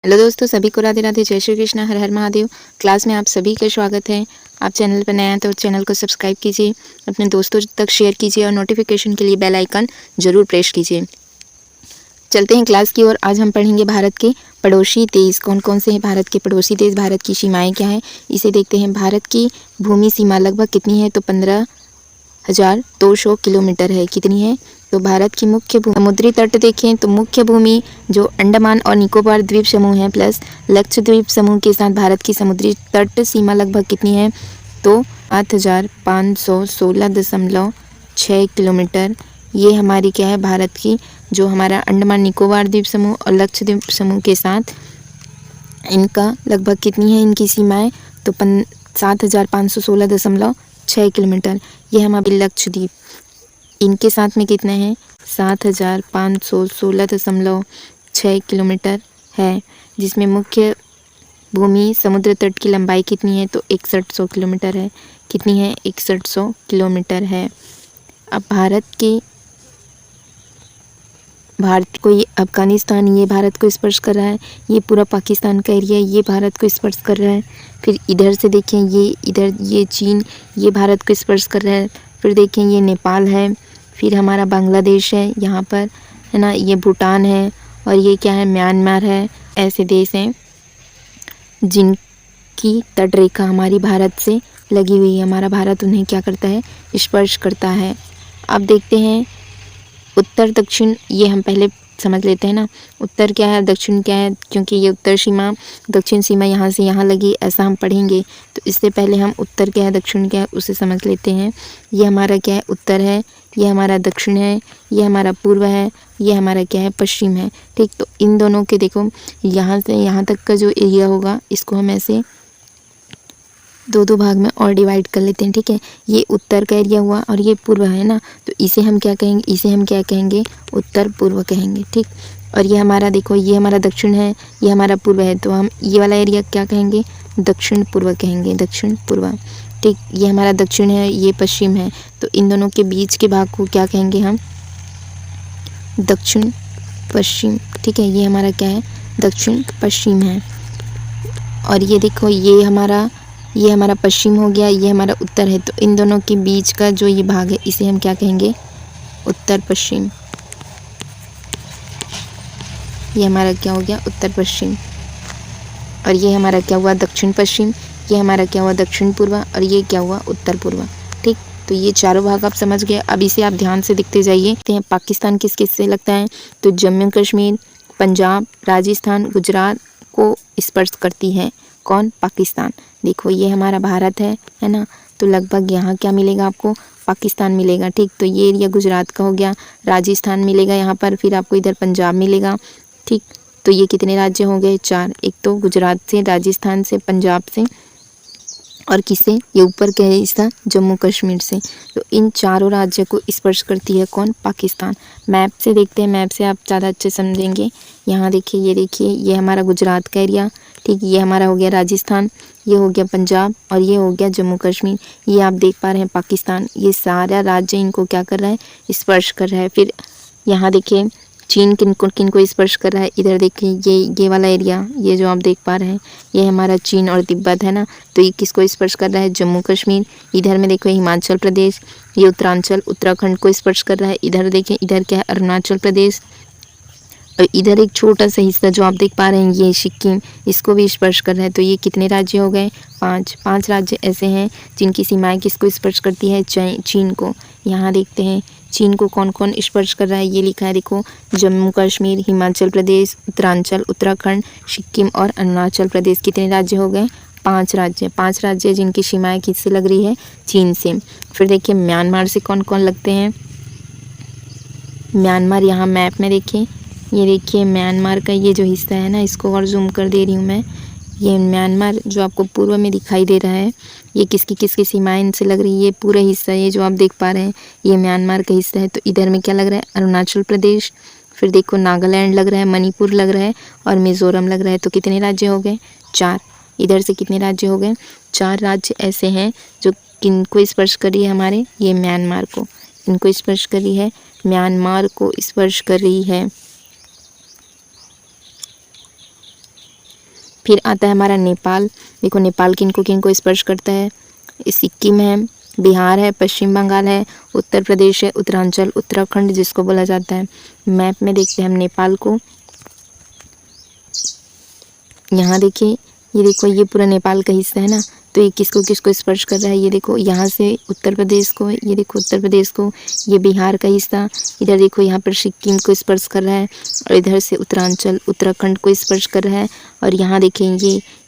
Hello दोस्तों, सभी को राधे राधे, जय श्री कृष्ण, हर हर महादेव। क्लास में आप सभी का स्वागत है। आप चैनल पर नए हैं तो चैनल को सब्सक्राइब कीजिए, अपने दोस्तों तक शेयर कीजिए और नोटिफिकेशन के लिए बेल आइकन जरूर प्रेस कीजिए। चलते हैं क्लास की ओर। आज हम पढ़ेंगे भारत के पड़ोसी देश कौन कौन से हैं। भारत के पड़ोसी देश, भारत की सीमाएँ क्या हैं, इसे देखते हैं। भारत की भूमि सीमा लगभग कितनी है, तो 15,200 किलोमीटर है। कितनी है, तो भारत की मुख्य समुद्री तट देखें तो मुख्य भूमि जो अंडमान और निकोबार द्वीप समूह है प्लस लक्षद्वीप समूह के साथ भारत की समुद्री तट सीमा लगभग कितनी है, तो 7,516.6 किलोमीटर। ये हमारी क्या है, भारत की जो हमारा अंडमान निकोबार द्वीप समूह और लक्षद्वीप समूह के साथ इनका लगभग कितनी है इनकी सीमाएं, तो 7,516.6 किलोमीटर। ये हमारे लक्षद्वीप, इनके साथ में कितना है, 7,516.6 किलोमीटर है, जिसमें मुख्य भूमि समुद्र तट की लंबाई कितनी है, तो 6100 किलोमीटर है। कितनी है, 6100 किलोमीटर है। अब भारत को ये अफगानिस्तान, ये भारत को स्पर्श कर रहा है। ये पूरा पाकिस्तान का एरिया, ये भारत को स्पर्श कर रहा है। फिर इधर से देखें, ये चीन, ये भारत को स्पर्श कर रहा है। फिर देखें ये नेपाल है, फिर हमारा बांग्लादेश है यहाँ पर, है ना, ये भूटान है और ये क्या है, म्यांमार है। ऐसे देश हैं जिनकी तट रेखा हमारी भारत से लगी हुई है। हमारा भारत उन्हें क्या करता है, स्पर्श करता है। अब देखते हैं उत्तर दक्षिण, ये हम पहले समझ लेते हैं ना, उत्तर क्या है दक्षिण क्या है, क्योंकि ये उत्तर सीमा दक्षिण सीमा यहाँ से यहाँ लगी, ऐसा हम पढ़ेंगे। तो इससे पहले हम उत्तर क्या है दक्षिण क्या है उसे समझ लेते हैं। ये हमारा क्या है, उत्तर है, ये हमारा दक्षिण है, ये हमारा पूर्व है, ये हमारा क्या है, पश्चिम है। ठीक, तो इन दोनों के देखो यहाँ से यहाँ तक का जो एरिया होगा इसको हम ऐसे दो भाग में और डिवाइड कर लेते हैं। ठीक है, ये उत्तर का एरिया हुआ और ये पूर्व है ना, तो इसे हम क्या कहेंगे, उत्तर पूर्व कहेंगे। ठीक, और ये हमारा देखो, ये हमारा दक्षिण है, ये हमारा पूर्व है, तो हम ये वाला एरिया क्या कहेंगे, दक्षिण पूर्व कहेंगे, दक्षिण पूर्व। ठीक, ये हमारा दक्षिण है, ये पश्चिम है, तो इन दोनों के बीच के भाग को क्या कहेंगे हम, दक्षिण पश्चिम। ठीक है, ये हमारा क्या है, दक्षिण पश्चिम है। और ये देखो ये हमारा पश्चिम हो गया, ये हमारा उत्तर है, तो इन दोनों के बीच का जो ये भाग है इसे हम क्या कहेंगे, उत्तर पश्चिम। ये हमारा क्या हो गया, उत्तर पश्चिम। और ये हमारा क्या हुआ, दक्षिण पश्चिम। ये हमारा क्या हुआ, दक्षिण पूर्व। और ये क्या हुआ, उत्तर पूर्व। ठीक, तो ये चारों भाग आप समझ गए। अब इसे आप ध्यान से देखते जाइए। पाकिस्तान किस किस से लगता है, तो जम्मू कश्मीर, पंजाब, राजस्थान, गुजरात को स्पर्श करती है। कौन, पाकिस्तान। देखो ये हमारा भारत है ना, तो लगभग यहाँ क्या मिलेगा आपको, पाकिस्तान मिलेगा। ठीक, तो ये एरिया गुजरात का हो गया, राजस्थान मिलेगा यहाँ पर, फिर आपको इधर पंजाब मिलेगा। ठीक, तो ये कितने राज्य हो गए, 4। एक तो गुजरात से, राजस्थान से, पंजाब से, और किससे, ये ऊपर क्या है इसका, जम्मू कश्मीर से। तो इन चारों राज्य को स्पर्श करती है कौन, पाकिस्तान। मैप से देखते हैं, मैप से आप ज़्यादा अच्छे समझेंगे। यहाँ देखिए, ये हमारा गुजरात का एरिया। ठीक, ये हमारा हो गया राजस्थान, ये हो गया पंजाब और ये हो गया जम्मू कश्मीर। ये आप देख पा रहे हैं पाकिस्तान, ये सारा राज्य इनको क्या कर रहा है, स्पर्श कर रहा है। फिर यहाँ देखिए चीन किनको स्पर्श कर रहा है, इधर देखिए ये वाला एरिया, ये जो आप देख पा रहे हैं ये हमारा चीन और तिब्बत है ना, तो ये किसको स्पर्श कर रहा है, जम्मू कश्मीर। इधर में देखो हिमाचल प्रदेश, ये उत्तरांचल उत्तराखंड को स्पर्श कर रहा है। इधर देखिए, इधर क्या है, अरुणाचल प्रदेश। और इधर एक छोटा सा हिस्सा जो आप देख पा रहे हैं ये सिक्किम, इसको भी स्पर्श कर रहा है। तो ये कितने राज्य हो गए, 5 राज्य ऐसे हैं जिनकी सीमाएं किसको स्पर्श करती है, चीन को। यहाँ देखते हैं चीन को कौन कौन स्पर्श कर रहा है, ये लिखा है देखो, जम्मू कश्मीर, हिमाचल प्रदेश, उत्तरांचल, उत्तराखंड, सिक्किम और अरुणाचल प्रदेश। कितने राज्य हो गए, 5 राज्य जिनकी सीमाएं किससे लग रही है, चीन से। फिर देखिए म्यांमार से कौन कौन लगते हैं, म्यांमार यहाँ मैप में देखिए, ये देखिए म्यांमार का ये जो हिस्सा है ना, इसको और जूम कर दे रही हूँ मैं। ये म्यांमार जो आपको पूर्व में दिखाई दे रहा है, ये किसकी सीमाएं इनसे लग रही है, ये पूरा हिस्सा, ये जो आप देख पा रहे हैं ये म्यांमार का हिस्सा है। तो इधर में क्या लग रहा है, अरुणाचल प्रदेश, फिर देखो नागालैंड लग रहा है, मणिपुर लग रहा है और मिज़ोरम लग रहा है। तो कितने राज्य हो गए, 4। इधर से कितने राज्य हो गए, 4 राज्य ऐसे हैं जो किनको स्पर्श कर रही है, हमारे ये म्यांमार को, इनको स्पर्श कर रही है, म्यांमार को स्पर्श कर रही है। फिर आता है हमारा नेपाल। देखो नेपाल किनको किनको स्पर्श करता है, सिक्किम है, बिहार है, पश्चिम बंगाल है, उत्तर प्रदेश है, उत्तरांचल, उत्तराखंड जिसको बोला जाता है। मैप में देखते हैं हम नेपाल को। यहाँ देखिए, ये देखो ये पूरा नेपाल का हिस्सा है ना, तो ये किसको किसको स्पर्श कर रहा है, ये देखो यहाँ से उत्तर प्रदेश को, ये देखो उत्तर प्रदेश को, ये बिहार का हिस्सा, इधर देखो यहाँ पर सिक्किम को स्पर्श कर रहा है, और इधर से उत्तरांचल उत्तराखंड को स्पर्श कर रहा है। और यहाँ देखें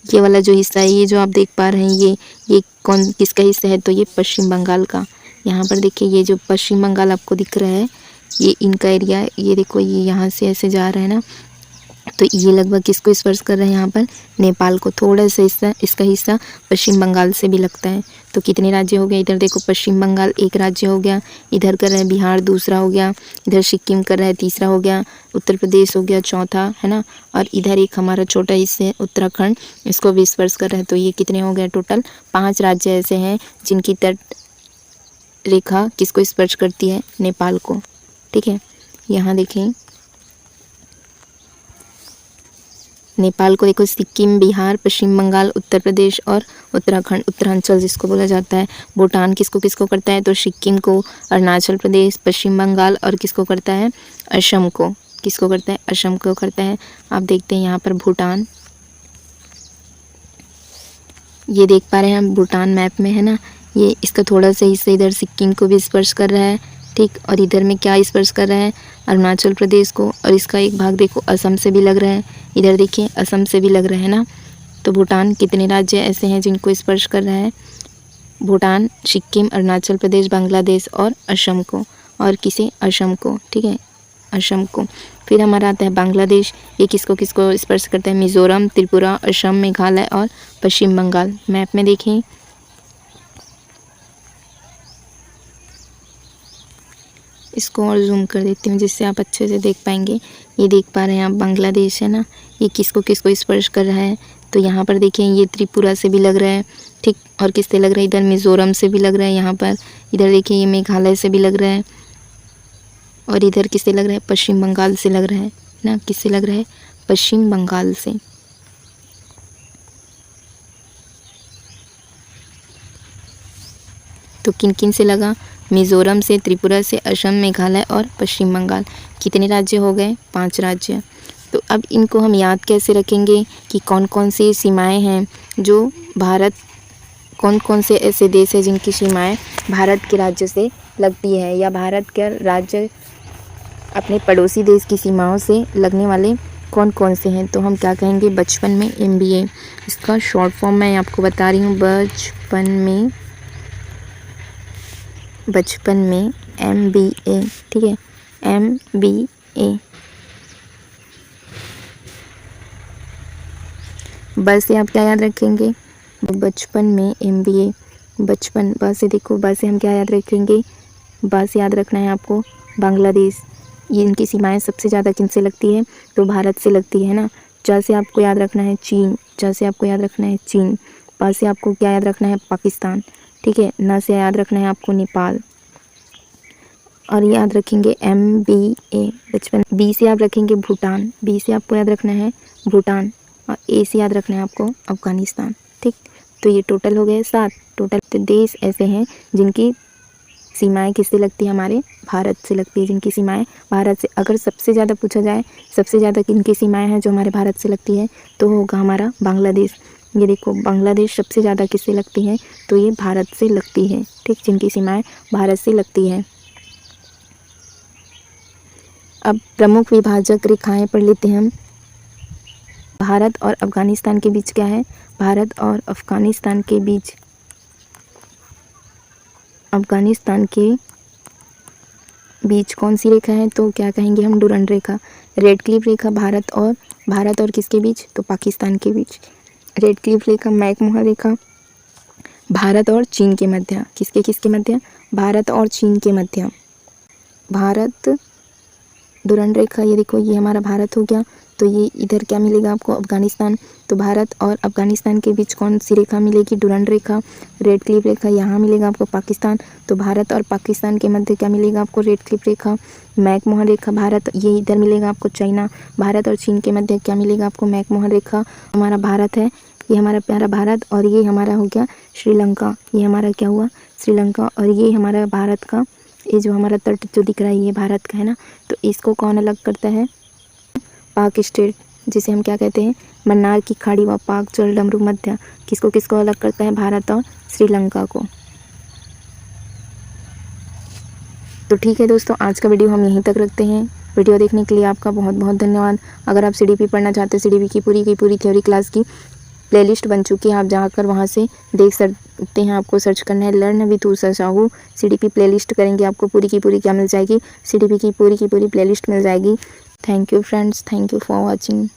ये वाला जो हिस्सा है, ये जो आप देख पा रहे हैं, ये कौन किसका हिस्सा है, तो ये पश्चिम बंगाल का। यहाँ पर देखिए ये जो पश्चिम बंगाल आपको दिख रहा है, ये इनका एरिया है। ये देखो ये यहाँ से ऐसे जा रहा है ना, तो ये लगभग किसको स्पर्श कर रहे हैं, यहाँ पर नेपाल को। थोड़ा सा हिस्सा, इसका हिस्सा पश्चिम बंगाल से भी लगता है। तो कितने राज्य हो गए, इधर देखो पश्चिम बंगाल एक राज्य हो गया, इधर कर रहा है बिहार दूसरा हो गया, इधर सिक्किम कर रहा है तीसरा हो गया, उत्तर प्रदेश हो गया चौथा, है ना, और इधर एक हमारा छोटा हिस्सा उत्तराखंड, इसको भी स्पर्श कर रहा है। तो ये कितने हो गए, टोटल 5 राज्य ऐसे हैं जिनकी तट रेखा किसको स्पर्श करती है, नेपाल को। ठीक है, यहाँ देखें नेपाल को देखो, सिक्किम, बिहार, पश्चिम बंगाल, उत्तर प्रदेश और उत्तराखंड, उत्तरांचल जिसको बोला जाता है। भूटान किसको किसको करता है, तो सिक्किम को, अरुणाचल प्रदेश, पश्चिम बंगाल और किसको करता है, असम को। किसको करता है, असम को करता है। आप देखते हैं यहाँ पर भूटान, ये देख पा रहे हैं हम भूटान मैप में है ना, ये इसका थोड़ा सा हिस्सा इधर सिक्किम को भी स्पर्श कर रहा है। ठीक, और इधर में क्या स्पर्श कर रहा है, अरुणाचल प्रदेश को, और इसका एक भाग देखो असम से भी लग रहा है। इधर देखिए असम से भी लग रहा है ना। तो भूटान कितने राज्य ऐसे हैं जिनको स्पर्श कर रहा है, भूटान, सिक्किम, अरुणाचल प्रदेश, बांग्लादेश और असम को, और किसे, असम को। ठीक है, असम को। फिर हमारा आता है बांग्लादेश, ये किसको किसको स्पर्श करता है, मिजोरम, त्रिपुरा, असम, मेघालय और पश्चिम बंगाल। मैप में देखें, इसको और जूम कर देती हूँ जिससे आप अच्छे से देख पाएंगे। ये देख पा रहे हैं आप बांग्लादेश है ना, ये किसको किसको स्पर्श कर रहा है, तो यहाँ पर देखें ये त्रिपुरा से भी लग रहा है। ठीक, और किससे लग रहा है, इधर मिज़ोरम से भी लग रहा है यहाँ पर। इधर देखिए ये मेघालय से भी लग रहा है, और इधर किससे लग रहा है, पश्चिम बंगाल से लग रहा है ना। किससे लग रहा है, पश्चिम बंगाल से। तो किन किन से लगा, मिज़ोरम से, त्रिपुरा से, असम, मेघालय और पश्चिम बंगाल। कितने राज्य हो गए, 5 राज्य। तो अब इनको हम याद कैसे रखेंगे कि कौन कौन सी सीमाएं हैं जो भारत, कौन कौन से ऐसे देश हैं जिनकी सीमाएं भारत के राज्य से लगती है, या भारत के राज्य अपने पड़ोसी देश की सीमाओं से लगने वाले कौन कौन से हैं। तो हम क्या कहेंगे, बचपन में MBA, इसका शॉर्ट फॉर्म मैं आपको बता रही हूँ, बचपन में MBA। ठीक है, MBA। बस से आप क्या याद रखेंगे, बचपन में MBA, बचपन, बस से देखो, बस से हम क्या याद रखेंगे, बस याद रखना है आपको, बांग्लादेश, ये इनकी सीमाएं सबसे ज़्यादा किन से लगती है, तो भारत से लगती है ना। च से आपको याद रखना है चीन, च से आपको याद रखना है चीन। प से आपको क्या याद रखना है, पाकिस्तान। ठीक है, न से याद रखना है आपको नेपाल, और याद रखेंगे MBA बचपन। बी से आप रखेंगे भूटान, बी से आपको याद रखना है भूटान, और ए से याद रखना है आपको अफगानिस्तान। ठीक, तो ये टोटल हो गए 7। टोटल तो देश ऐसे हैं जिनकी सीमाएं किससे लगती है, हमारे भारत से लगती है, जिनकी सीमाएं भारत से। अगर सबसे ज़्यादा पूछा जाए, सबसे ज़्यादा किनकी सीमाएं हैं जो हमारे भारत से लगती है, तो होगा हमारा बांग्लादेश। ये देखो बांग्लादेश सबसे ज़्यादा किससे लगती है, तो ये भारत से लगती है। ठीक, जिनकी सीमाएं भारत से लगती है। अब प्रमुख विभाजक रेखाएं पढ़ लेते हैं हम। भारत और अफगानिस्तान के बीच क्या है, भारत और अफगानिस्तान के बीच, अफगानिस्तान के बीच कौन सी रेखा है, तो क्या कहेंगे हम, डुरंड रेखा। रेड क्लिफ रेखा भारत और किसके बीच, तो पाकिस्तान के बीच। रेड क्लिफ रेखा, मैकमोहन रेखा भारत और चीन के मध्य। किसके किसके मध्य, भारत और चीन के मध्य। भारत, डुरंड रेखा, ये देखो ये हमारा भारत हो गया, तो ये इधर क्या मिलेगा आपको, अफगानिस्तान। तो भारत और अफगानिस्तान के बीच कौन सी रेखा मिलेगी, डुरंड रेखा, रेड क्लिफ रेखा। यहाँ मिलेगा आपको पाकिस्तान। तो भारत और पाकिस्तान के मध्य क्या मिलेगा आपको, रेड क्लिफ रेखा, मैकमोहन रेखा। भारत, ये इधर मिलेगा आपको चाइना। भारत और चीन के मध्य क्या मिलेगा आपको, मैकमोहन रेखा। हमारा भारत है, ये हमारा प्यारा भारत, और ये हमारा हो गया श्रीलंका। ये हमारा क्या हुआ, श्रीलंका। और ये हमारा भारत का, ये जो हमारा तट जो दिख रहा है ये भारत का है ना। तो इसको कौन अलग करता है, पाक स्टेट, जिसे हम क्या कहते हैं, मन्नार की खाड़ी व पाक जल डमरू मध्य। किसको किसको अलग करता है, भारत और श्रीलंका को। तो ठीक है दोस्तों, आज का वीडियो हम यहीं तक रखते हैं। वीडियो देखने के लिए आपका बहुत बहुत धन्यवाद। अगर आप सीडीपी पढ़ना चाहते हैं, सीडीपी की पूरी थ्योरी क्लास की प्लेलिस्ट बन चुकी है, आप जाकर वहां से देख सकते हैं। आपको सर्च करना है learn with Usha Sahu CDP playlist करेंगे, आपको पूरी की पूरी क्या मिल जाएगी, सीडीपी की पूरी प्लेलिस्ट मिल जाएगी। Thank you friends, thank you for watching.